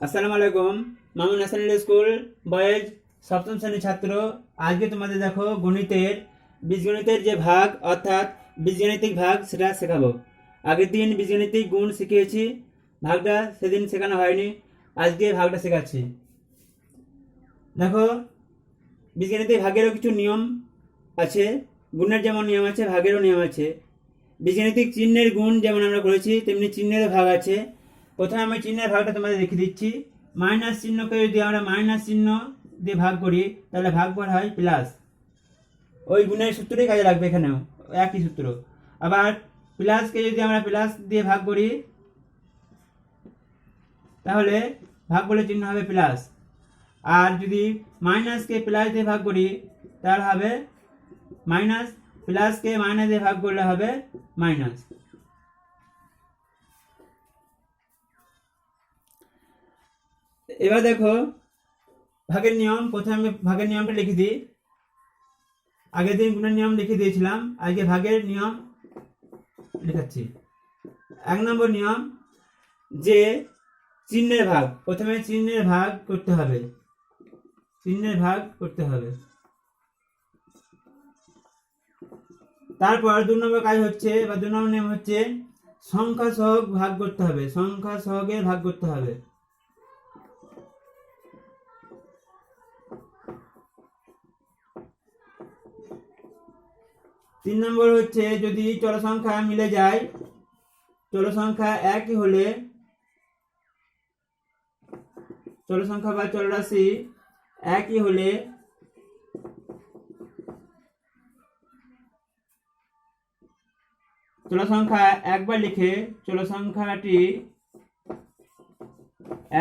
আসসালামু আলাইকুম। Mamun national school boys সপ্তম শ্রেণীর ছাত্র। আজকে তোমাদের দেখো গণিতের বীজগণিতের যে ভাগ অর্থাৎ বীজগাণিতিক ভাগ সেটা শেখাবো। আগের দিন বীজগাণিতিক গুণ শিখিয়েছি, ভাগটা সেদিন শেখানো হয়নি, আজকে ভাগটা শেখাচ্ছি। দেখো বীজগাণিতিক ভাগেরও কিছু নিয়ম আছে, গুণের যেমন নিয়ম আছে ভাগেরও নিয়ম আছে। বীজগাণিতিক চিহ্নের গুণ যেমন আমরা করেছি তেমনি চিহ্নেরও ভাগ আছে। প্রথমে আমি চিহ্নের ভাগটা তোমাদের দেখিয়ে দিচ্ছি। মাইনাস চিহ্নকে যদি আমরা মাইনাস চিহ্ন দিয়ে ভাগ করি তাহলে ভাগফল হয় প্লাস। ওই গুণের সূত্রই কাজে লাগবে, এখানেও একই সূত্র। আবার প্লাসকে যদি আমরা প্লাস দিয়ে ভাগ করি তাহলে ভাগফলের চিহ্ন হবে প্লাস। আর যদি মাইনাসকে প্লাস দিয়ে ভাগ করি তাহলে হবে মাইনাস, প্লাসকে মাইনাস দিয়ে ভাগ করলে হবে মাইনাস। এবার দেখো ভাগের নিয়ম। প্রথমে আমি ভাগের নিয়মটা লিখে দিই। আগের দিন গুণের নিয়ম লিখে দিয়েছিলাম, আজকে ভাগের নিয়ম লেখাচ্ছি। 1 নম্বর নিয়ম, যে চিহ্নের ভাগ, প্রথমে চিহ্নের ভাগ করতে হবে, চিহ্নের ভাগ করতে হবে। তারপর 2 নম্বর কাজ হচ্ছে বা 2 নম্বর নিয়ম হচ্ছে সংখ্যা সহগ ভাগ করতে হবে, সংখ্যা সহগে ভাগ করতে হবে। তিন নম্বর হচ্ছে যদি চল সংখ্যা মিলে যায়, চল সংখ্যা একই হলে, চল সংখ্যা বা চল রাশি একই হলে চল সংখ্যা একবার লিখে, চল সংখ্যাটি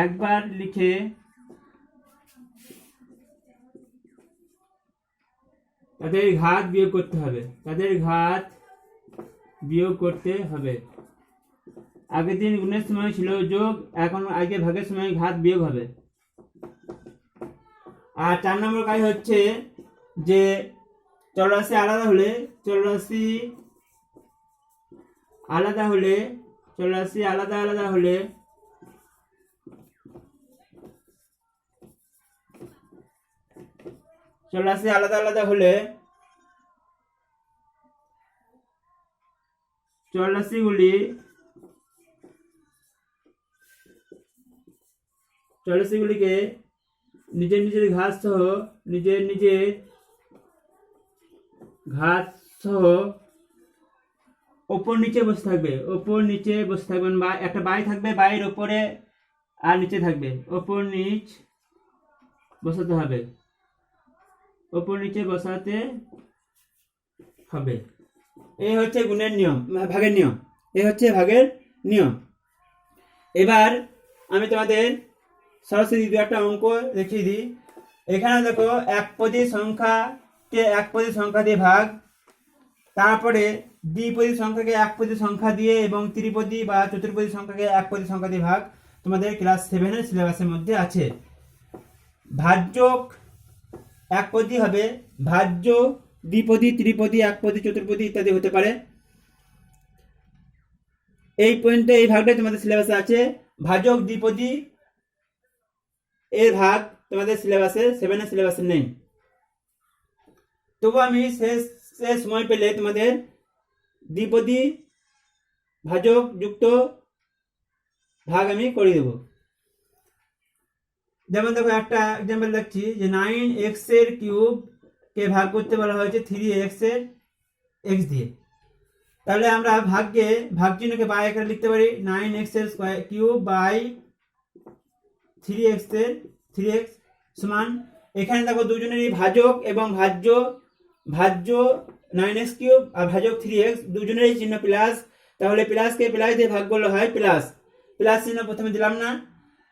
একবার লিখে তাদের ঘাত বিয়োগ করতে হবে, তাদের ঘাত বিয়োগ করতে হবে। আগের দিন গুণের সময় ছিল যোগ, এখন আজকে ভাগের সময় ঘাত বিয়োগ হবে। আর 4 নম্বর কাজ হচ্ছে যে চলরাশি আলাদা হলে, চলরাশি আলাদা হলে, চলরাশি আলাদা আলাদা হলে চলরাশি আলাদা আলাদা হলে চলরাশিগুলিকে নিজের নিজের ঘাত সহ, নিজের নিজের ঘাত সহ ওপর নিচে বসে থাকবে, ওপর নিচে বসে থাকবেন, বা একটা বাই থাকবে, বাইয়ের ওপরে আর নিচে থাকবে, ওপর নিচ বসাতে হবে, ওপর নিচে বসাতে হবে। এই হচ্ছে গুণের নিয়ম, ভাগের নিয়ম। এই হচ্ছে ভাগের নিয়ম। এবার আমি তোমাদের সরাসরি 2-1টা অঙ্ক দেখিয়ে দিই। এখানে দেখো একপদী সংখ্যাকে একপদী সংখ্যা দিয়ে ভাগ, তারপরে দ্বিপদী সংখ্যাকে একপদী সংখ্যা দিয়ে এবং ত্রিপদী বা চতুর্পদী সংখ্যাকে একপদী সংখ্যা দিয়ে ভাগ তোমাদের ক্লাস 7-এর সিলেবাসের মধ্যে আছে। ভাজ্যক একপদী হবে, ভাজ্য দ্বিপদী, ত্রিপদী, একপদী, চতুর্পদী ইত্যাদি হতে পারে। এই পর্যন্ত এই ভাগটাই তোমাদের সিলেবাসে আছে। ভাজক দ্বিপদী এর ভাগ তোমাদের সিলেবাসে 7-এর সিলেবাসে নেই। তবু আমি শেষ সময় পেলে তোমাদের দ্বিপদী ভাজক যুক্ত ভাগ আমি করে দেব। যেমন দেখো একটা এক্সাম্পল দেখছি যে 9x এর কিউব কে ভাগ করতে বলা হয়েছে 3x এর x দিয়ে। তাহলে আমরা ভাগকে ভাগ চিহ্নকে বাই আকারে লিখতে পারি, 9x এর স্কয়ার কিউব বাই 3x এর 3x সমান, এখানে দেখো দুজনেরই ভাজক এবং ভাজ্য, ভাজ্য 9x কিউব আর ভাজক 3x দুজনেরই চিহ্ন প্লাস, তাহলে প্লাসকে প্লাস দিয়ে ভাগ করলে হয় প্লাস, প্লাস চিহ্ন প্রথমে দিলাম না।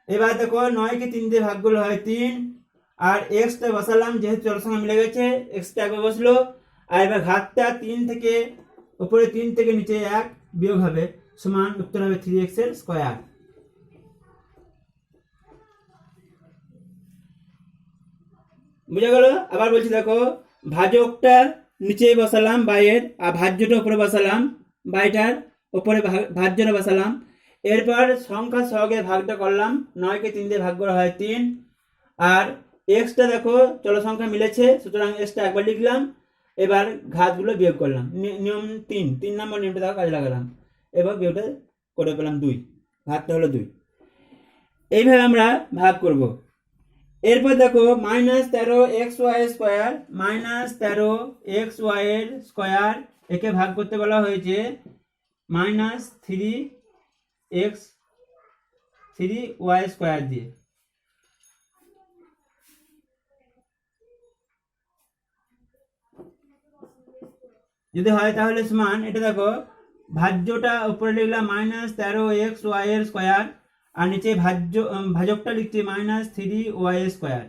এবার দেখো 9কে 3 দিয়ে ভাগ করলে হয় 3, আর xটা বসালাম, যেহেতু চল সংখ্যা মিলে গেছে xটা একবার বসলো। আর এবার ঘাতটা 3 থেকে উপরে 3 থেকে নিচে 1 বিয়োগ হবে, সমান উত্তর হবে 3x এর স্কয়ার। বুঝা গেল? আবার বলছি দেখো, ভাজকটা নিচে বসালাম বাইয়ের, আর ভাজ্যটা উপরে বসালাম, বাইটার উপরে ভাজ্যটা বসালাম। এরপর সংখ্যা সহগে ভাগটা করলাম, 9কে 3 দিয়ে ভাগ করা হয় 3, আর এক্সটা দেখো চল সংখ্যা মিলেছে, সুতরাং এক্সটা একবার লিখলাম। এবার ঘাতগুলো বিয়োগ করলাম, নিয়ম 3 নম্বর নিয়মটা দেখো কাজে লাগালাম। এবার বিয়োগটা করে পেলাম 2, ঘাতটা হলো 2। এইভাবে আমরা ভাগ করব। এরপর দেখো -13xy² -13xy² একে ভাগ করতে বলা হয়েছে -3y² দিয়ে। যদি হয় তাহলে সমান, এটা দেখো ভাজ্যটা উপরে লিখলাম -13xy² আর নিচে ভাজকটা লিখছি -3y²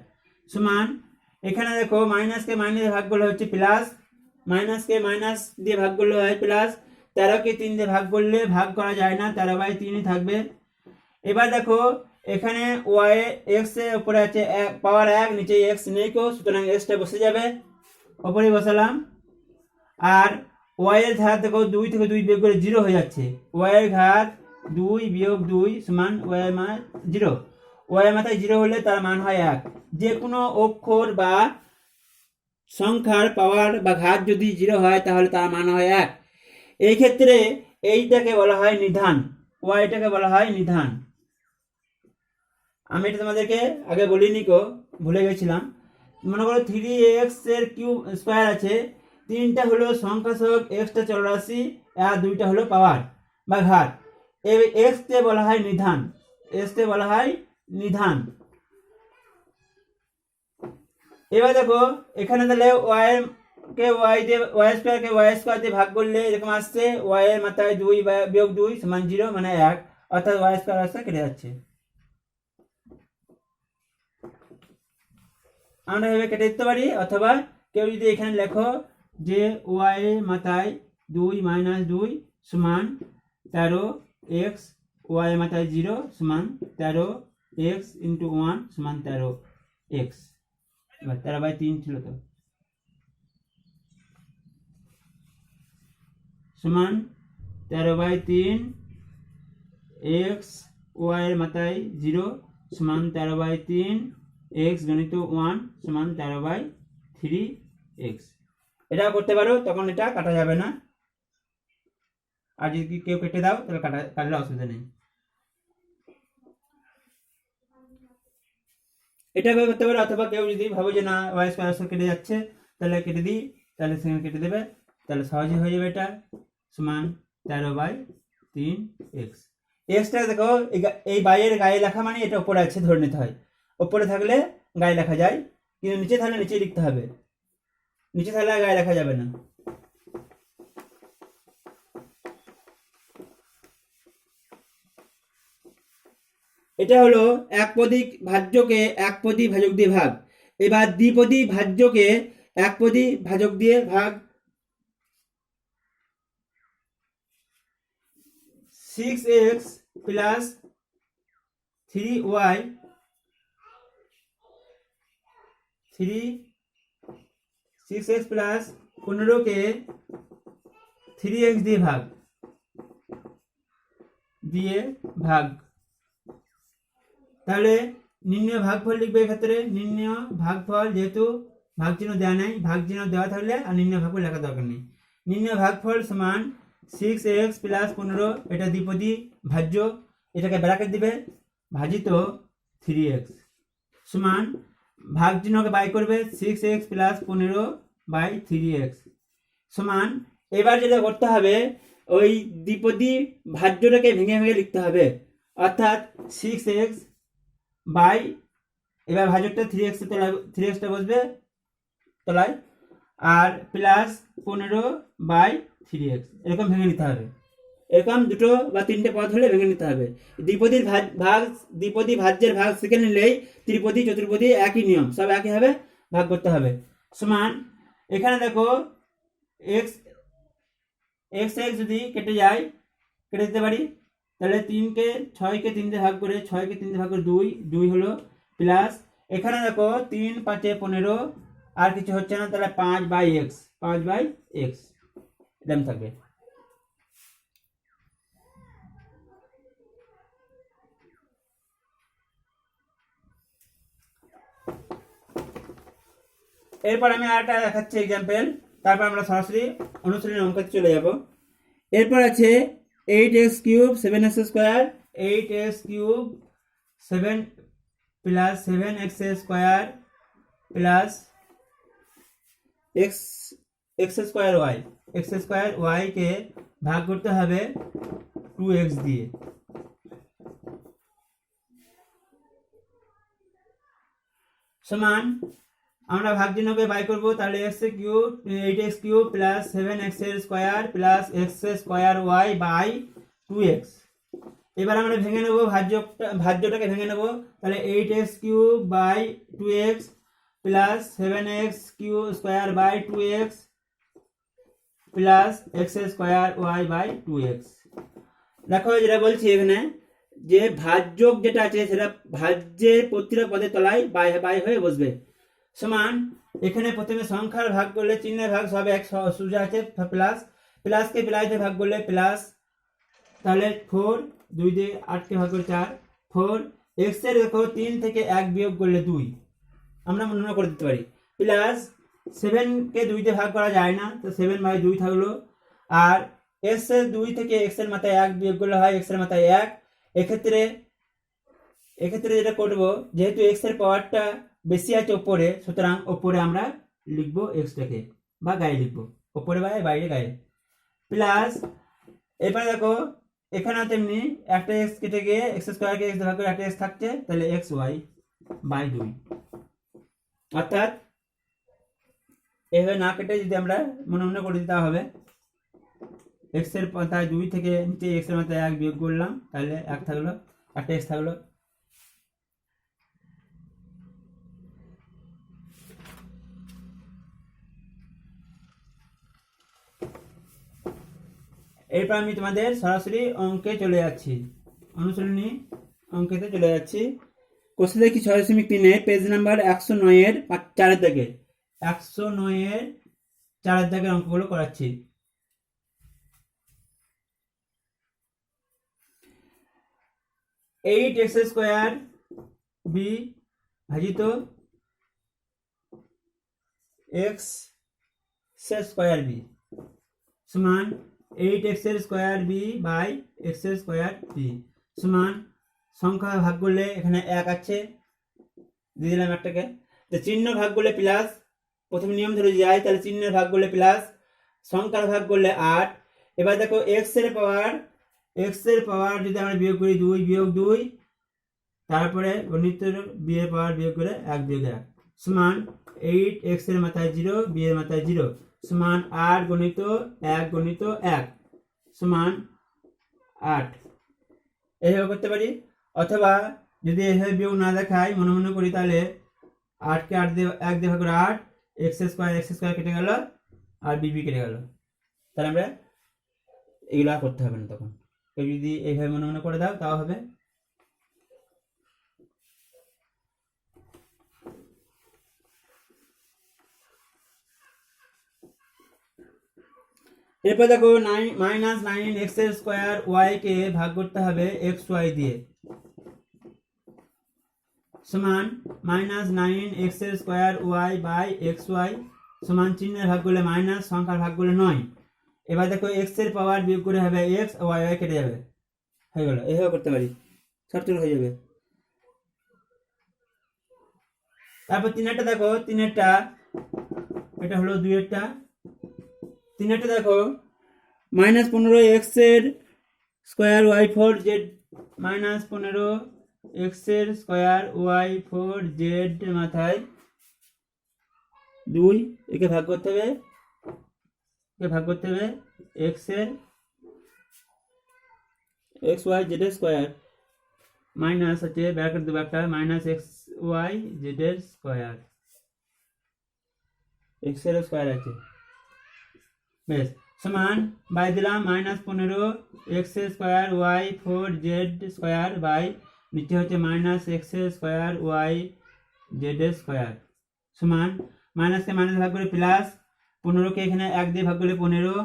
সমান। এখানে দেখো মাইনাসকে মাইনাস ভাগ করলে হচ্ছে প্লাস, মাইনাসকে মাইনাস দিয়ে ভাগ করলে হয় প্লাস, 13কে 3 দিয়ে ভাগ করলে ভাগ করা যায় না, 13/3 থাকবে। এবার দেখো এখানে ওয়াই এক্স এর উপরে আছে পাওয়ার 1, নিচে এক্স নেই কো, সুতরাং এক্সটা বসে যাবে, উপরে বসালাম। আর ওয়াই এর ঘাত দেখো 2 থেকে 2 বিয়োগ করে 0 হয়ে যাচ্ছে, ওয়াই এর ঘাত 2 বিয়োগ 2 সমান ওয়াই এর মান 0। ওয়াই এর মাথায় 0 হলে তার মান হয় 1। যে কোনো অক্ষর বা সংখ্যার পাওয়ার বা ঘাত যদি 0 হয় তাহলে তার মান হয় 1। এই ক্ষেত্রে এইটাকে বলা হয় নিধান, ওয়াইটাকে বলা হয় নিধান। আমি এটা তোমাদেরকে আগে বলিনি কো, ভুলে গেছিলাম। মনে করো 3x এর কিউব স্কয়ার আছে, 3টা হলো সংখ্যা সহগ, এক্সটা চলরাশি, আর 2টা হলো পাওয়ার বা ঘাত। এই এক্স কে বলা হয় নিধান, এক্স কে বলা হয় নিধান। এবার দেখো এখানে তাহলে ওয়াই কে ওয়াই দিয়ে ওয়াই² দিয়ে ভাগ করলে এরকম আসছে, ওয়াই এর মাথায় 2 বিয়োগ 2 সমান 0 মানে 1, অর্থাৎ ওয়াই² আসছে কেটে যাচ্ছে। আমরা এভাবে কেটে দিতে পারি, অথবা কেউ যদি এখানে লেখো যে ওয়াই এর মাথায় 2 - 2 সমান 13x, ওয়াই এর মাথায় 0 সমান 13x × 1 সমান 13x। এবার 13/3 ছিল তো, সমান 13/3 x, ওয়াই এর মাথায় 0 সমান 13/3 x গণিত 1 সমান 13/3x। এটা করতে পারো, তখন এটা কাটা যাবে না। আর যদি কেউ কেটে দাও তাহলে কাটলে অসুবিধা নেই। এটা করতে পারো, অথবা কেউ যদি ভাবো যে না ওয়াই² কেটে যাচ্ছে তাহলে কেটে দিই, তাহলে সেখানে কেটে দেবে, তাহলে সহজে হয়ে যাবে। এটা সমান 13/3x। এক্সটা দেখো এই বাইরের গায়ে লেখা মানে এটা উপরে আছে ধরে নিতে হয়, উপরে থাকলে গায়ে লেখা যায়, কিন্তু নিচে থাকলে নিচে লিখতে হবে, নিচে থাকলে গায়ে লেখা যাবে না। এটা হলো একপদী ভাজ্যকে একপদী ভাজক দিয়ে ভাগ। এবার দ্বিপদী ভাজ্যকে একপদী ভাজক দিয়ে ভাগ। 6x + 3y 6x + 15 কে 3x দিয়ে ভাগ। তাহলে নির্ণয় ভাগফল লিখবে। এক্ষেত্রে নির্ণয় ভাগফল, যেহেতু ভাগ চিহ্ন দেওয়া নেই, ভাগ চিহ্ন দেওয়া থাকলে আর নির্ণয় ভাগফল লেখা দরকার নেই। নির্ণয় ভাগফল সমান 6x + 15, এটা দ্বিপদী ভাজ্য, এটাকে ব্র্যাকেট দিবে, ভাজিত 3x সমান ভাগ চিহ্নকে বাই করবে 6x + 15/3x সমান। এবার যেটা করতে হবে, ওই দ্বিপদী ভাজ্যটাকে ভেঙে ভেঙে লিখতে হবে, অর্থাৎ 6x বাই, এবার ভাজকটা 3x তলায়, 3xটা বসবে তলায়, আর প্লাস 15/3x এরকম ভেঙে নিতে হবে। এরকম দুটো বা তিনটে পদ হলে ভেঙে নিতে হবে। দ্বিপদীর দ্বিপদী ভাজ্যের ভাগ শিখে নিলেই ত্রিপদী চতুর্পদী একই নিয়ম, সব একই হবে, ভাগ করতে হবে। সমান এখানে দেখো x যদি কেটে যায়, কেটে দিতে পারি, তাহলে 6কে 3 দিয়ে ভাগ করে 2 হলো, প্লাস এখানে দেখো 3 × 5 = 15, আর কিছু হচ্ছে না, তাহলে 5/x এরকম থাকবে। এরপর আমি আরেকটা দেখাচ্ছি এক্সাম্পল, তারপর আমরা সরাসরি অনুশীলনের অঙ্কতে চলে যাব। এরপর আছে 8x cube 7x square, 8x cube 7 plus 7x square plus x square y, x square y কে ভাগ করতে হবে 2x দিয়ে। সমান আমরা ভাগচিহ্নকে বাই করব, তাহলে x cube 8x cube plus 7x square plus x square y by 2x। এবার আমরা ভেঙে নেব ভাজ্যটাকে ভেঙে নেব, তাহলে 8x cube by 2x plus 7x cube square by 2x plus x square y by 2x। দেখো যেটা বলছি এখানে, যে ভাজ্যক যেটা আছে সেটা ভাজ্যের প্রতিটা পদের তলায় বাই বাই হয়ে বসবে। সমান এখানে প্রথমে সংখ্যার ভাগ করলে চিহ্নের ভাগ সব এক সোজা আছে, প্লাস প্লাসকে প্লাস দিয়ে ভাগ করলে প্লাস, তাহলে 4 2 দিয়ে 8 কে ভাগ করে 4, 4 x এর দেখো 3 থেকে 1 বিয়োগ করলে 2 আমরা মনে করে দিতে পারি, প্লাস 7 কে 2 দিয়ে ভাগ করা যায় না, তো 7 বাই 2 থাকলো। আর x এর 2 থেকে x এর মাথায় 1 বিয়োগ করলে হয় x এর মাথায় 1। এক্ষেত্রে যেটা করব, যেহেতু x এর পাওয়ারটা বেশি আছে উপরে, সুতরাং উপরে আমরা লিখব x টাকে, বা গায়ে লিখব, উপরে বা বাইরে গায়ে, প্লাস এবারে দেখো এখানে তেমনি একটা x কেটে গিয়ে x স্কয়ার কে x ভাগ করে একটা x থাকছে, তাহলে xy বাই 2। অর্থাৎ এভাবে না কেটে যদি আমরা মনে করে দিতে হবে, x এর মাথায় 2 থেকে নিচে x এর মাথায় 1 বিয়োগ করলাম, তাহলে 1 থাকলো, একটা x থাকলো। এরপর আমি তোমাদের সরাসরি অঙ্কে চলে যাচ্ছি, অনুশীলনী অঙ্কেতে চলে যাচ্ছি। কোশ্চেন দেখি 6.3 পেজ নাম্বার 109 এর 4 দাগে, 109 এর 4 দাগের অঙ্কগুলো করাচ্ছি। এইট এক্স স্কোয়ার বি ভাজিত এক্স স্কোয়ার বি সমান 8x square b by x square b সমান, সংখ্যা ভাগ করলে এখানে 1 আছে, দিয়ে দিলাম একটাকে, তো চিহ্ন ভাগ করলে প্লাস, প্রথম নিয়ম ধরে যায়, তাহলে চিহ্নের ভাগ করলে প্লাস, সংখ্যার ভাগ করলে 8। এবার দেখো x এর পাওয়ার যদি আমরা বিয়োগ করি 2 বিয়োগ 2, তারপরে গণিতের b এর পাওয়ার বিয়োগ করে 1 বিয়োগ 1 সমান 8x এর মাথায় 0 b এর মাথায় 0 সমান 8 গণিত 1 গণিত 1 সমান 8। এইভাবে করতে পারি, অথবা যদি এইভাবে বিয়োগ না দেখাই মনে করি, তাহলে 8 কে 8 দিয়ে 1 দিয়ে ভাগ করে 8, x স্কয়ার কেটে গেল আর b কেটে গেল, তাহলে আমরা এগুলা করতে হবে না তখন। কেউ যদি এইভাবে মনে করে দাও তাও হবে। এরপর দেখো মাইনাস 9x স্কোয়ার ওয়াই কে ভাগ করতে হবে xy দিয়ে, সমান minus 9x square y by xy সমান, চিহ্নের ভাগ করলে মাইনাস, সংখ্যার ভাগ করলে 9। এবার দেখো x এর পাওয়ার বিয়োগ করে হবে x, y কেটে যাবে, হয়ে গেল। এইভাবে করতে পারি, সবচেয়ে হয়ে যাবে। তারপর 3-এরটা দেখো, 3-এরটা এটা হলো 2-এরটা, 3-এরটা দেখো মাইনাস 15x এর square y 4 Z, minus 15x এর স্কোয়ার ওয়াই 4 জেড মাথায় 2, একে ভাগ করতে হবে x এর x y z এর স্কোয়ার, মাইনাস আছে ব্র্যাকেট দেবো একটা, মাইনাস x y z এর স্কোয়ার, x এর স্কোয়ার আছে, বেশ, সমান বাই দিলাম minus 15x square y 4 z square by নিচে হচ্ছে minus x square y z square সমান, মাইনাসকে মাইনাস ভাগ করে প্লাস, 15কে এখানে 1 দিয়ে ভাগ করলে 15।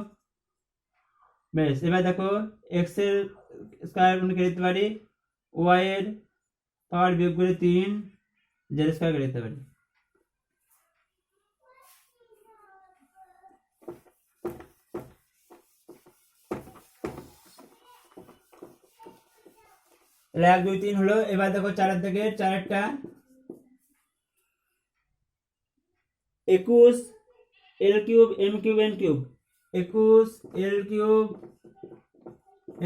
বেশ, এবার দেখো x এর স্কোয়ার কেটে দিতে পারি, ওয়াই এর পাওয়ার বিয়োগ করে 3 জেড স্কোয়ার কেটে দিতে পারি। তাহলে 1 2 3 হলো। এবার দেখো 4 থেকে 4টা 21 l cube m cube n cube, 21 l cube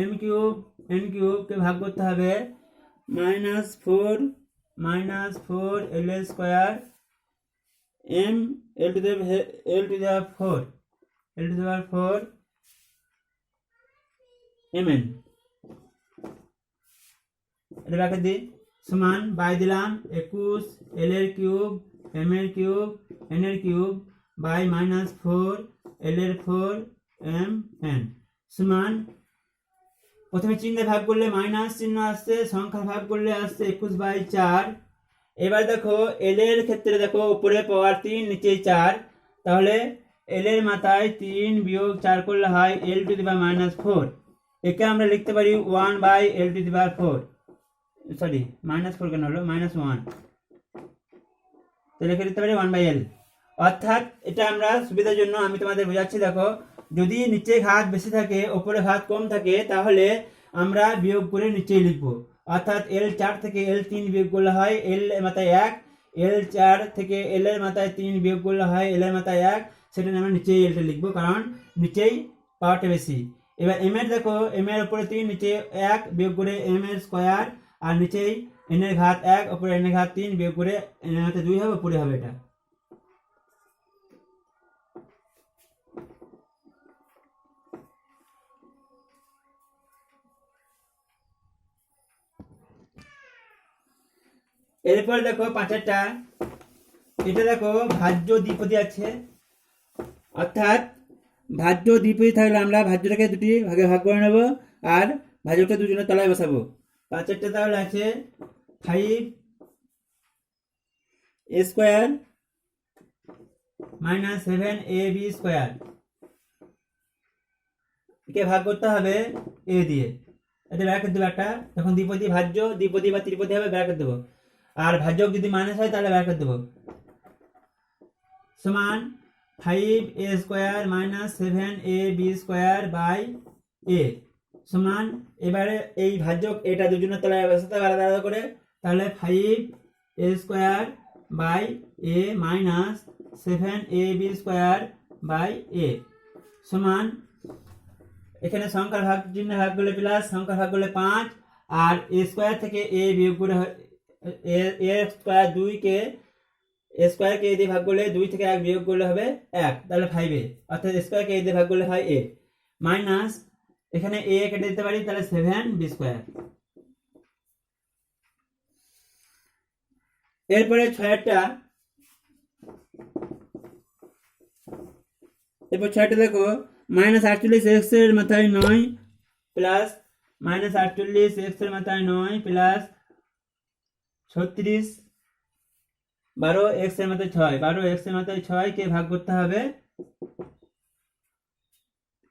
m cube n cube কে ভাগ করতে হবে -4 l square m l to the 4 m n. এটা ব্র্যাকেট দিই সমান বাই দিলাম 21 এল এর কিউব এম এর কিউব এন এর কিউব বাই -4 এল এর 4 এম এন সমান, প্রথমে চিহ্ন ভাগ করলে মাইনাস চিহ্ন আসছে, সংখ্যা ভাগ করলে আসছে 21/4। এবার দেখো এল এর ক্ষেত্রে দেখো উপরে পাওয়ার 3 নিচে 4, তাহলে এল এর মাথায় 3 বিয়োগ 4 করলে হয় এল টু দি পাওয়ার -4। একে আমরা লিখতে পারি 1/L two the power 4, sorry -4 কেন হলো -1, তো লিখে দিতে পারি 1/L। অর্থাৎ এটা আমরা সুবিধার জন্য আমি তোমাদের বোঝাচ্ছি। দেখো যদি নিচে ঘাত বেশি থাকে ওপরে ঘাত কম থাকে তাহলে আমরা বিয়োগ করে নিচেই লিখবো। অর্থাৎ L4 থেকে L3 বিয়োগ করলে হয় L এর মাথায় 1, L4 থেকে L এর মাথায় 3 বিয়োগ করলে হয় L এর মাথায় 1, সেটা আমরা নিচেই Lটা লিখবো কারণ নিচেই পাওয়ারটা বেশি। এবার m এর দেখো m এর উপরে 3 নিচে 1 বিয়োগ করে m এর স্কয়ার, আর নিচেই n এর ঘাত 1 উপরে n এর ঘাত 3 বিয়োগ করে n এর মাথায় 2 হবে, উপরে হবে এটা। এরপর দেখো 5টা, এটা দেখো ভাজ্য দ্বিপদী আছে, অর্থাৎ ভাজ্য দ্বিপদী থাকলে আমরা ভাজ্যটাকে দুটি ভাগে ভাগ করে নেব আর ভাজকটা দুজনের তলায় বসাবো। 5টা তাহলে আছে 5 a স্কয়ার -7 ab স্কয়ার, একে ভাগ করতে হবে a দিয়ে। এটা ব্র্যাকেট দেবো একটা, যখন দ্বিপদী ভাজ্য দ্বিপদী বা ত্রিপদী হবে ব্র্যাকেট দেবো, আর ভাজক যদি মাইনাস হয় তাহলে ব্র্যাকেট দেবো। সমান 5a square -7 ab square by a সমান, এবারে এই ভাজক এটা দুজনের তলায় বসাতে হবে আলাদা আলাদা করে, তাহলে 5a square by a -7ab square by a সমান, এখানে সংখ্যার ভাগ চিহ্ন ভাগ করলে প্লাস, সংখ্যার ভাগ করলে 5, আর a স্কয়ার থেকে a বিয়োগ করে a square 2 K a square K a দিয়ে ভাগ করলে 2 থেকে 1 বিয়োগ করলে হবে 1, তাহলে 5a, অর্থাৎ a স্কয়ার কে a দিয়ে ভাগ করলে হয় a মাইনাস, এখানে a কেটে দিতে পারি তাহলে 7b স্কয়ার। এরপরে 6টা, এরপর 6টা দেখো -48x এর মাথায় 9 প্লাস -48x এর মাথায় 9 প্লাস 36 12x এর মাথায় 6, 12x এর মাথায় 6 কে ভাগ করতে হবে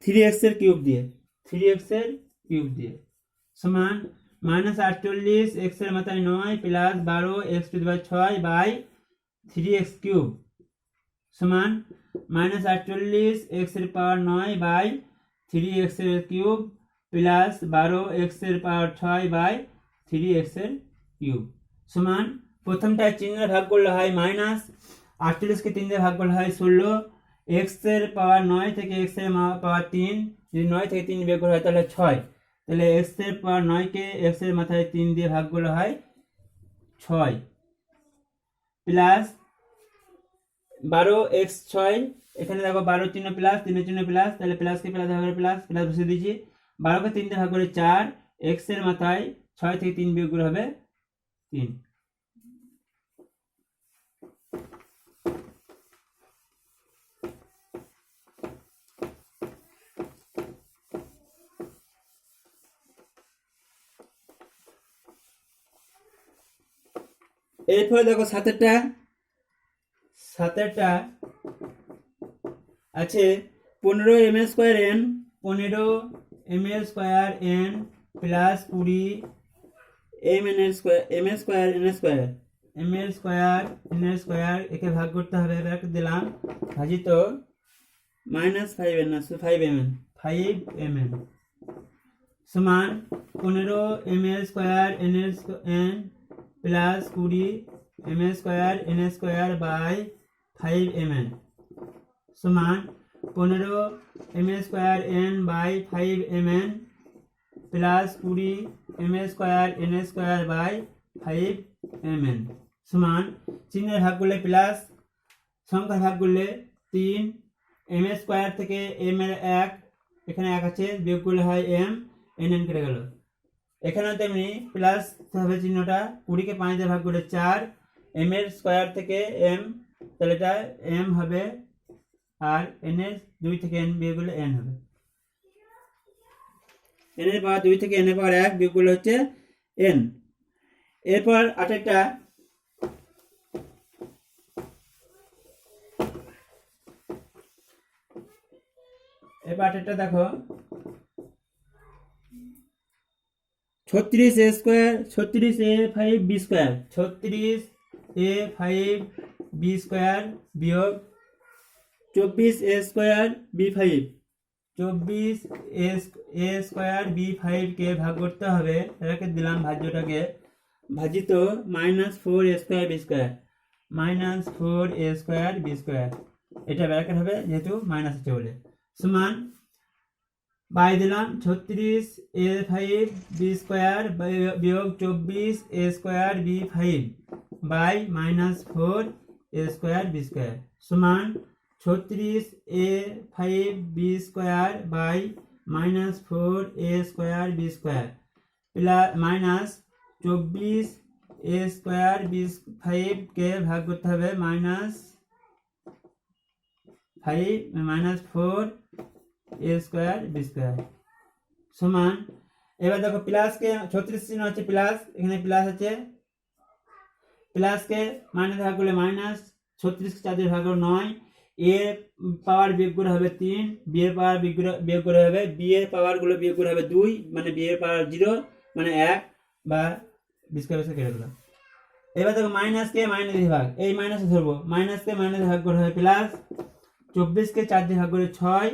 3x এর কিউব দিয়ে, 3x এর কিউব দিয়ে সমান -48x এর মাথায় 9 plus 12x to the power 6 by 3x cube সমান -48x এর পাওয়ার 9 বাই 3x এর কিউব প্লাস 12x এর পাওয়ার 6 বাই 3x এর কিউব সমান, প্রথমটা চিহ্ন ভাগ করলে হয় মাইনাস, 48 কে 3 দিয়ে ভাগ করলে হয় 16, x এর পাওয়ার 9 থেকে x এর পাওয়ার 3, যদি 9 থেকে 3 বিয়োগ করা হয় তাহলে 6, তাহলে x এর পাওয়ার 9 কে x এর মাথায় 3 দিয়ে ভাগ করলে হয় 6 প্লাস 12x 6, এখানে দেখো 12 চিহ্ন প্লাস 3 চিহ্ন প্লাস, তাহলে প্লাস কে প্লাস ভাগ করে প্লাস প্লাস বসিয়ে দিয়েছি, 12 কে 3 দিয়ে ভাগ করে 4, x এর মাথায় 6 থেকে 3 বিয়োগ করে হবে 3। এরপরে দেখো 7টা আছে 15m square n, 15m square n plus 20 m square n square, একে ভাগ করতে হবে, ব্র্যাকেট দিলাম ভাজিত -5n না 5mn সমান 15 ml square n plus 20 ml square n square by 5 ml সমান 15 ml square n by 5 ml plus 20 ml square n square by 5 ml সমান চিহ্নের ভাগ করলে প্লাস সংখ্যার ভাগ করলে 3 ml স্কয়ার থেকে m এর 1 এখানে 1 আছে বিয়োগ করলে হয় m n কেটে গেল এখানে তেমনি প্লাস হবে চিহ্নটা 20 কে 5 দিয়ে ভাগ করলে 4 m এর স্কয়ার থেকে m তাহলে এটা m হবে আর n এর 2 থেকে n বিয়োগ করলে n হবে n এর পাওয়ার 2 থেকে n এর পাওয়ার 1 বিয়োগ করলে হচ্ছে n এরপর আরেকটা দেখো 36 a square 36 a 5 b square 36 a 5 b square বিয়োগ 24 a square b 5 24 a square b 5 কে ভাগ করতে হবে এটাকে দিলাম ভাজ্যটাকে ভাজিত -4 a square b square -4 a square b square এটা ব্র্যাকেট হবে যেহেতু মাইনাস আছে বলে সমান বাই দিলাম 36 a 5 b স্কয়ার বিয়োগ 24 a square b 5 by -4 a square b square সমান 36 a 5 b square by -4 a square b square plus minus 24 a square b 5 কে ভাগ করতে হবে -4 a স্কয়ার b স্কয়ার সমান এবার দেখো প্লাস কে 36 চিহ্ন আছে প্লাস এখানে প্লাস আছে প্লাস কে মাইনাস ভাগ করলে মাইনাস 36 কে 4 দিয়ে ভাগ করলে 9 a পাওয়ার বিয়োগ করে হবে 3 b এর পাওয়ার বিয়োগ করে হবে b এর পাওয়ার গুলো বিয়োগ করে হবে 2 মানে b এর পাওয়ার 0 মানে 1 বা b স্কয়ার কেটে দিলাম এবার দেখো মাইনাস কে মাইনাস দিয়ে ভাগ এই মাইনাসে ধরবো মাইনাস কে মাইনাস ভাগ করে হবে প্লাস 24 কে 4 দিয়ে ভাগ করে 6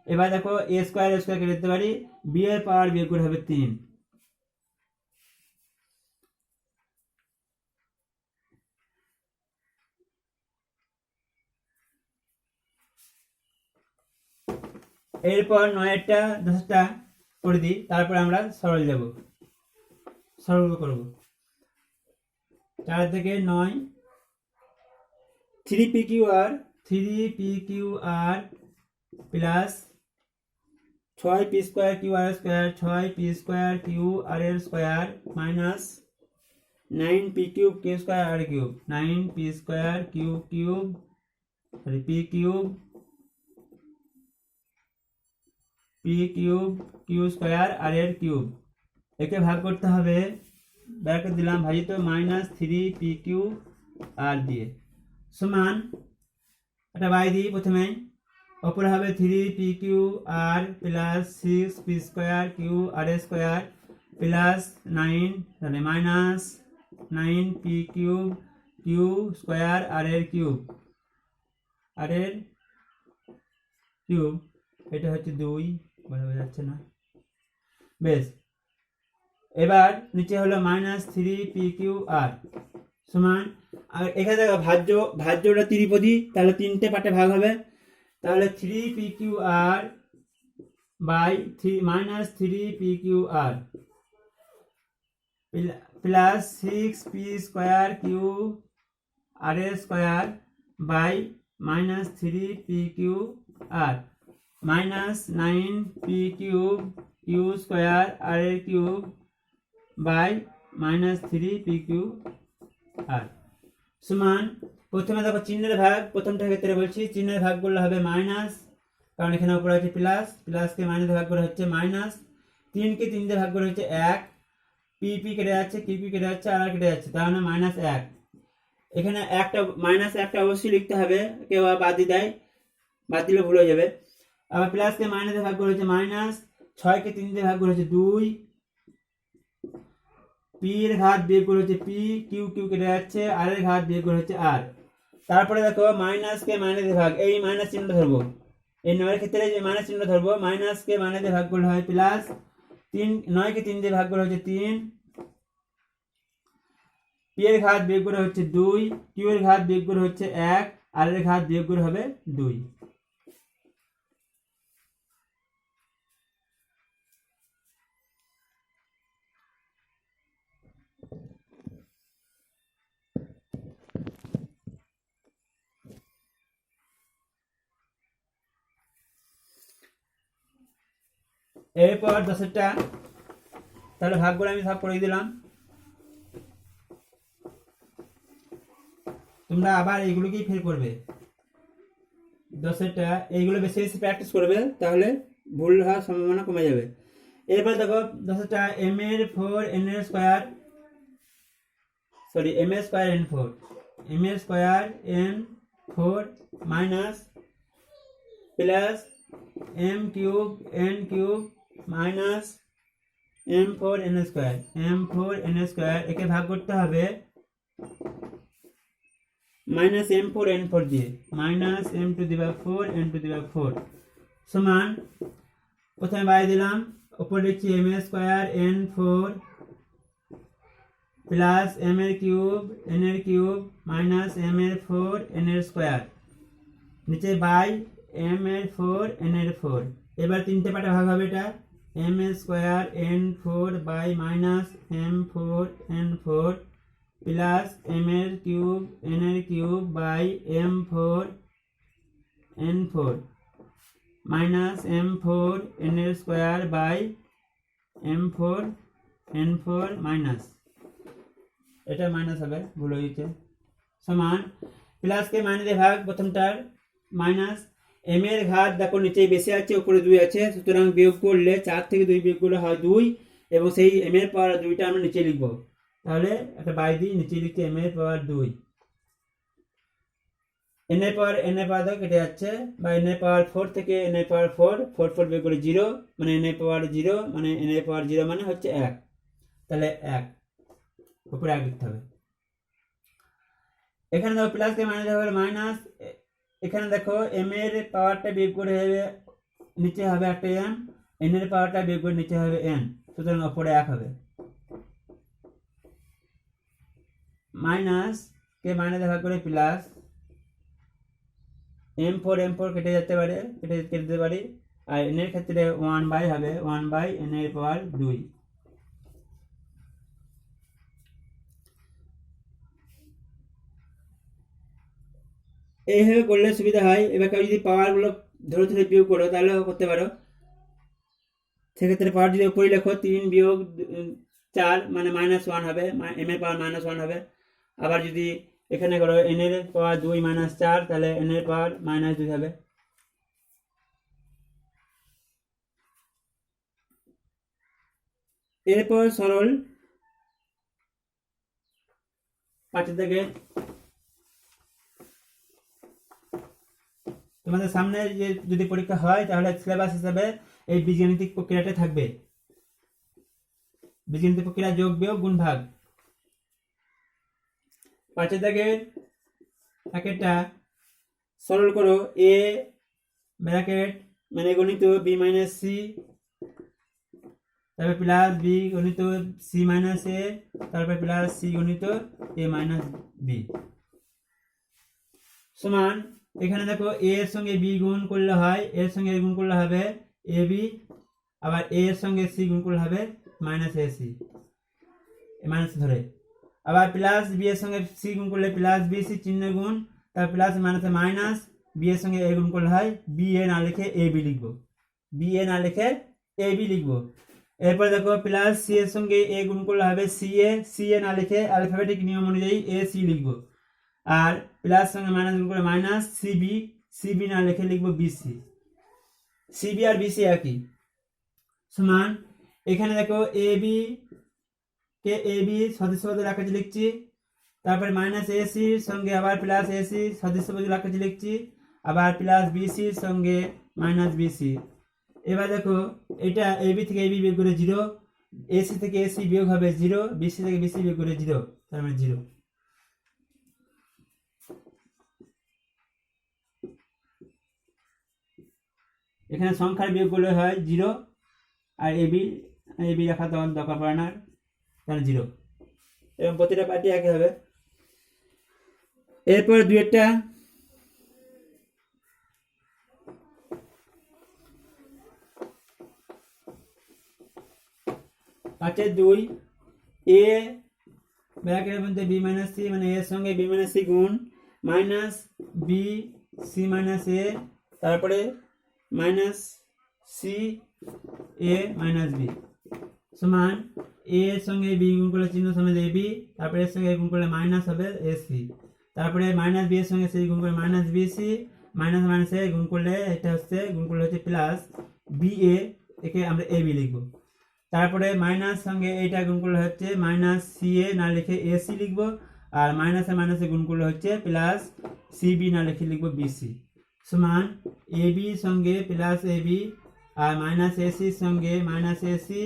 এবার দেখো a স্কয়ার কেটে দিতে পারি b এর পাওয়ার বিয়োগ করে হবে 3 এরপর 9টা 10টা করে দিই তারপর আমরা সরল যাব সরল করব 4 থেকে 9 3pqr plus 6p square qr square 6p square qr square minus 9p cube q square r cube 9p square q cube sorry p cube p cube q square r এর কিউব একে ভাগ করতে হবে ব্র্যাকেট দিলাম ভাজিত -3pq r দিয়ে সমান এটা বাই দিই প্রথমে উপরে হবে 3pq r plus 6p square q r square plus 9 তাহলে minus 9p cube q square r এর কিউব এটা হচ্ছে 2 বলা যাচ্ছে না বেশ এবার নিচে হলো -3pqr সমান আর এখানে দেখো ভাজ্যটা ত্রিপদী তাহলে তিনটে পার্টে ভাগ হবে তাহলে 3pqr by -3pqr plus 6p square q r square by -3pqr minus 9p cube q square r এর কিউব বাই -3pqr সমান প্রথমে দেখো চিহ্নের ভাগ প্রথমটার ক্ষেত্রে বলছি চিহ্নের ভাগ করলে হবে মাইনাস কারণ এখানে উপরে আছে প্লাস প্লাসকে মাইনাস ভাগ করে হচ্ছে মাইনাস 3 কে 3 দিয়ে ভাগ করে হচ্ছে 1 p কেটে যাচ্ছে qp কেটে যাচ্ছে আর কেটে যাচ্ছে তার মানে -1 এখানে একটা -1টা অবশ্যই লিখতে হবে কেউ বাদ দিয়ে দেয় বাদ দিলে ভুল হয়ে যাবে আবার প্লাসকে মাইনাসে ভাগ করে হচ্ছে মাইনাস 6 কে 3 দিয়ে ভাগ করে হচ্ছে 2 p এর ঘাত বিয়োগ করে হচ্ছে p q কেটে যাচ্ছে r এর ঘাত বিয়োগ করে হচ্ছে r তারপরে দেখো মাইনাসকে মাইনাসে ভাগ এই মাইনাস চিহ্নটা ধরবো এই নয়ের ক্ষেত্রে যে মাইনাস চিহ্ন ধরবো মাইনাসকে মাইনাসে ভাগ করলে হয় প্লাস 9কে 3 দিয়ে ভাগ করে হচ্ছে 3, পি এর ঘাত বিয়োগ করে হচ্ছে 2, কিউ এর ঘাত বিয়োগ করে হচ্ছে 1, আর এর ঘাত বিয়োগ করে হবে 2। এরপর 10টা তাহলে ভাগ করে আমি সব করে দিলাম। তোমরা আবার এইগুলোকেই ফের করবে 10টা, এইগুলো বেশি বেশি প্র্যাকটিস করবে, তাহলে ভুল হওয়ার সম্ভাবনা কমে যাবে। এরপর দেখো 10টা এম এর 4 এন এর স্কোয়ার, সরি এম এর স্কোয়ার এন 4, এম এর square n 4 minus plus m cube n cube minus m4 n square, m4 n square একে ভাগ করতে হবে মাইনাস m4 n4 দিয়ে, minus m to the power 4 n to the power 4 সমান, প্রথমে বাইরে দিলাম, উপরে লিখছি m এর স্কোয়ার n4 প্লাস m এর কিউব n এর কিউব মাইনাস m এর 4 n এর স্কোয়ার, নিচে বাই m এর 4 n এর 4। এবার তিনটে পার্টে ভাগ হবে এটা, m square n4 by minus m4 n4 plus m এর কিউব n এর cube by m4 n4 minus m4 n এর square by m4 n4 minus, এটা মাইনাস হবে, ভুল হয়েছে, সমান প্লাসকে মাইনাসে ভাগ, প্রথমটার মাইনাস m এর ঘাত দেখো নিচে বেশি আছে উপরে 2 আছে, সুতরাং বিয়োগ করলে 4 থেকে 2 বিয়োগ করলে হয় 2, এবং সেই m এর পাওয়ার 2টা আমরা নিচে লিখব, তাহলে একটা বাই দিই, নিচে লিখতে m এর পাওয়ার 2, n এর পাওয়ার দাও কেটে যাচ্ছে, বা n এর পাওয়ার 4 থেকে n এর পাওয়ার 4 4 বিয়োগ করে 0 মানে n এর পাওয়ার 0 মানে n এর পাওয়ার 0 মানে হচ্ছে 1, তাহলে 1 উপরে 1 লিখতে হবে। এখানে দেখো প্লাস কে মাইনাস হবে মাইনাস, এখানে দেখো m এর পাওয়ারটা বিয়োগ করে হবে নিচে হবে একটা m, n এর পাওয়ারটা বিয়োগ করে নিচে হবে n, সুতরাং উপরে 1 হবে, মাইনাস কে মাইনাস ভাগ করে প্লাস m4 কেটে যেতে পারে, কেটে দিতে পারি, আর n এর ক্ষেত্রে 1 বাই হবে 1 বাই n এর পাওয়ার 2। এইভাবে করলে সুবিধা হয়। এবার কেউ যদি পাওয়ারগুলো ধরে ধরে বিয়োগ করো তাহলেও করতে পারো, সেক্ষেত্রে পাওয়ার যদি উপরে লেখো 3 বিয়োগ 4 মানে -1 হবে, m এর পাওয়ার -1 হবে, আবার যদি এখানে করো n এর পাওয়ার 2 - 4 তাহলে n এর পাওয়ার -2 হবে। এরপর সরল 5 থেকে তোমাদের সামনে যে যদি পরীক্ষা হয় তাহলে সিলেবাস হিসাবে এই বীজগণিতিক প্রক্রিয়াটা থাকবে, বীজগণিতিক প্রক্রিয়া যোগ বিয়োগ গুণ ভাগ। 5 থেকে একটা সরল করো, a ব্র্যাকেট মানে গণিত b মাইনাস c, তারপর প্লাস b গণিত c মাইনাস a, তারপর প্লাস c গণিত a মাইনাস b সমান, এখানে দেখো a এর সঙ্গে b গুণ করলে হয়, এর সঙ্গে a গুণ করলে হবে ab, আবার a এর সঙ্গে c গুণ করলে হবে মাইনাস ac, মাইনাস ধরে, আবার প্লাস b এর সঙ্গে c গুণ করলে প্লাস bc চিহ্ন গুণ, তারপর প্লাস মাইনাসে মাইনাস, b এর সঙ্গে a গুণ করলে হয় b a না লিখে ab লিখবো, b a না লিখে ab লিখবো। এরপর দেখো প্লাস c এর সঙ্গে a গুণ করলে হবে c a না লিখে অ্যালফাবেটিক নিয়ম অনুযায়ী a c লিখবো, আর প্লাস সঙ্গে মাইনাস গুণ করে মাইনাস c b না লিখে লিখবো bc, cb আর bc একই, সমান এখানে দেখো ab কে ab সদস্যপদের আকারে লিখছি, তারপরে মাইনাস ac এর সঙ্গে আবার প্লাস ac সদস্যপদের আকারে লিখছি, আবার প্লাস bc এর সঙ্গে মাইনাস bc। এবার দেখো এটা ab থেকে ab বিয়োগ করে 0, ac থেকে ac বিয়োগ হবে 0, bc থেকে bc বিয়োগ করে 0, তার মানে 0। এখানে সংখ্যার বিয়োগ করলে হয় 0, আর ab এ বি রাখা তখন দরকার পড়ে না, তাহলে 0 এবং প্রতিটা পার্টি একই হবে। এরপর দুইটা 5-2 এ ব্র্যাকেটের মধ্যে বি মাইনাস সি, মানে এর সঙ্গে বি মাইনাস সি গুণ মাইনাস বি সি মাইনাস এ, তারপরে মাইনাস সি এ মাইনাস বি সমান এ এর সঙ্গে বি গুণ করলে চিহ্ন সমেত এ বি, তারপরে এর সঙ্গে গুণ করলে মাইনাস হবে এ সি, তারপরে মাইনাস বি এর সঙ্গে সি গুণ করলে minus b c, minus minus a গুণ করলে এটা হচ্ছে গুণ করলে হচ্ছে প্লাস বি এ, একে আমরা এ বি লিখবো। তারপরে মাইনাস সঙ্গে এইটা গুণ করলে হচ্ছে মাইনাস সি এ না লিখে এ সি লিখবো, আর মাইনাসে মাইনাসে গুণ করলে হচ্ছে প্লাস সি বি না লিখে লিখবো বি সি সমান এ বি সঙ্গে প্লাস এ বি, আর মাইনাস এ সির সঙ্গে মাইনাস এ সি,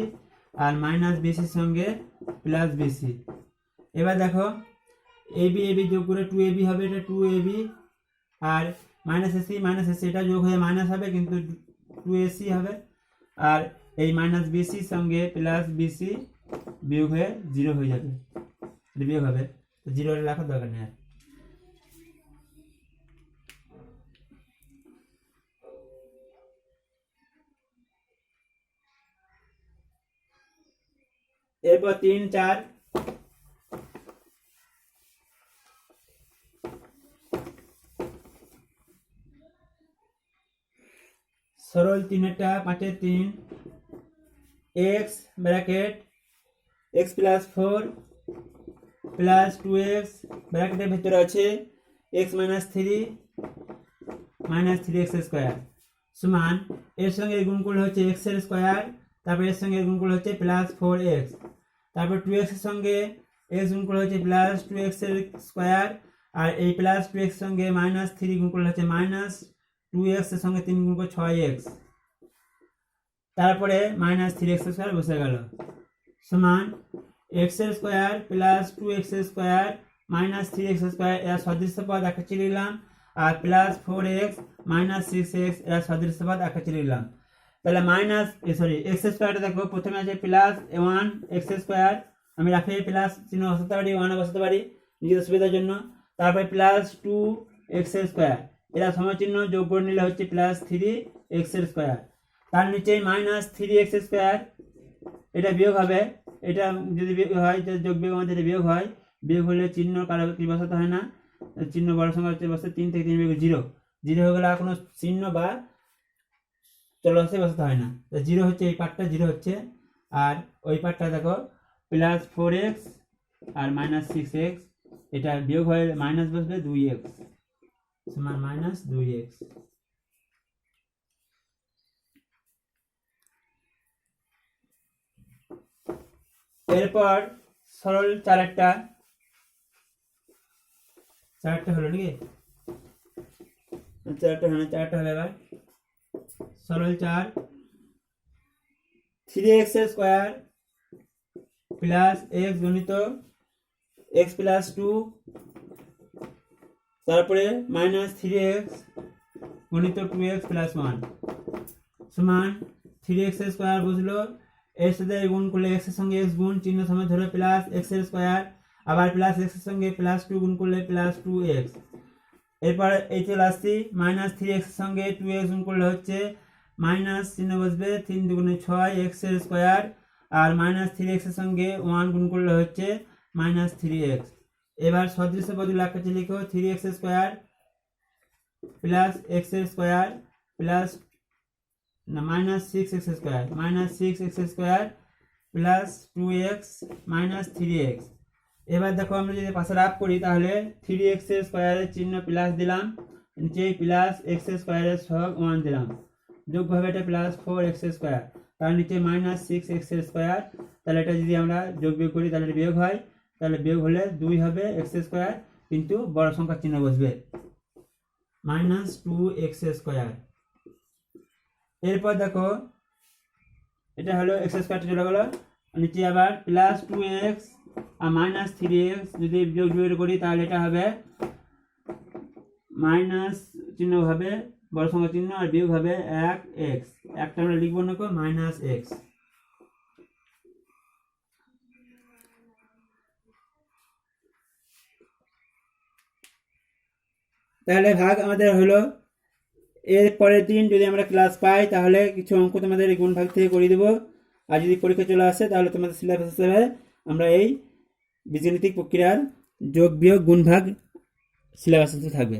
আর মাইনাস বি সির সঙ্গে প্লাস বি সি। এবার দেখো এ বি যোগ করে 2ab হবে, এটা 2ab, R minus a C এটা যোগ হয়ে মাইনাস হবে কিন্তু 2ac হবে, আর এই মাইনাস বিসির সঙ্গে প্লাস বিসি বিয়োগ হয়ে 0 হয়ে যাবে, বিয়োগ হবে, 0 রাখার দরকার নেই। এরপর 3-4 সরল 3-টা 5-3 x bracket x plus 4 plus 2x ব্র্যাকেটের ভিতরে আছে x minus 3 minus 3x square সমান এর সঙ্গে গুণ করলে হচ্ছে x এর স্কোয়ার, তারপর এর সঙ্গে গুণ করলে হচ্ছে প্লাস 4x, তারপর 2x এর সঙ্গে x গুণ করলে হচ্ছে প্লাস 2x এর স্কোয়ার, আর এই প্লাস 2x এর সঙ্গে মাইনাস 3 গুণ করলে হচ্ছে মাইনাস 2x এর সঙ্গে 3 গুণ করে 6x, তারপরে মাইনাস 3x স্কোয়ার বসে গেল সমান x এর স্কোয়ার প্লাস 2x এর স্কোয়ার মাইনাস 3x স্কোয়ার এরা সদৃশ্য পদ আকারে নিলাম, আর প্লাস 4x মাইনাস 6x এরা সদৃশ্য পদ আকারে নিলাম। তাহলে মাইনাস x স্কোয়ারটা দেখো প্রথমে আছে প্লাস 1x স্কোয়ার, আমি রাখি প্লাস চিহ্ন বসাতে পারি, 1 বসাতে পারি নিজের সুবিধার জন্য, তারপরে প্লাস 2x স্কোয়ার এরা সমচিহ্ন যোগ করে নিলে হচ্ছে প্লাস 3x স্কোয়ার, তার নিচে মাইনাস 3x স্কোয়ার এটা বিয়োগ হবে, এটা যদি বিয়োগ হয় যোগ বিয়োগ আমাদের বিয়োগ হয়, বিয়োগ হলে চিহ্ন কারো কি বসাতে হয় না, চিহ্ন বড় সংখ্যা হচ্ছে বসে 3 থেকে 3 বিয়োগ 0 হয়ে গেলে আর কোনো চিহ্ন বা চলরাশি বসাতে হয় না, 0 হচ্ছে এই পার্টটা 0 হচ্ছে, আর ওই পার্টটা দেখো প্লাস 4x আর মাইনাস 6x এটা বিয়োগ হয়ে মাইনাস বসবে 2x সমান মাইনাস 2x। এরপর সরল 4-টা হলো নাকি, 4টা হবে এবার সরল 4 3x স্কোয়ার প্লাস x গণিত x প্লাস 2, তারপরে মাইনাস 3x গণিত 2x প্লাস 1 সমান 3x স্কোয়ার বুঝলো, এর সাথে গুণ করলে x এর সঙ্গে x গুণ চিহ্ন সমেত ধরে প্লাস x এর স্কোয়ার, আবার প্লাস x এর সঙ্গে প্লাস 2 গুণ করলে প্লাস 2x, এরপর এই চলে আসছি মাইনাস 3x এর সঙ্গে 2x গুণ করলে হচ্ছে মাইনাস চিহ্ন বসবে 3 দুগুণে 6x এর স্কোয়ার, আর মাইনাস 3x এর সঙ্গে 1 গুণ করলে হচ্ছে মাইনাস 3x। এবার সদৃশ্য পদগুলো আকারে লিখো 3x স্কোয়ার প্লাস x এর স্কোয়ার প্লাস না minus 6x square minus 6x square plus 2x minus 3x। এবার দেখো আমরা যদি পাশে রাফ করি তাহলে 3x স্কোয়ারের চিহ্ন প্লাস দিলাম, নিচে প্লাস x স্কোয়ারের সহগ 1 দিলাম, যোগ হবে এটা প্লাস 4x স্কোয়ার, তার নিচে মাইনাস 6x স্কোয়ার, তাহলে এটা যদি আমরা যোগ বিয়োগ করি তাহলে বিয়োগ হয়, তাহলে বিয়োগ হলে 2 হবে x স্কোয়ার কিন্তু বড় সংখ্যার চিহ্ন বসবে মাইনাস 2x স্কোয়ার। এরপর দেখো এটা হলো x স্কোয়ারটা চলে গেল, নিচে আবার প্লাস 2x আর মাইনাস 3x যদি বিয়োগ করি তাহলে এটা হবে মাইনাস চিহ্ন হবে বড় সংখ্যার চিহ্ন, আর বিয়োগ হবে 1x, একটা আমরা লিখবো না মাইনাস x। তাহলে ভাগ আমাদের হলো। এর পরের দিন যদি আমরা ক্লাস পাই তাহলে কিছু অঙ্ক তোমাদের এই গুণ ভাগ থেকে করে দেবো। আর যদি পরীক্ষা চলে আসে তাহলে তোমাদের সিলেবাস হিসেবে আমরা এই বীজগণিতিক প্রক্রিয়ার যোগ বিয়োগ গুণ ভাগ সিলেবাস থাকবে।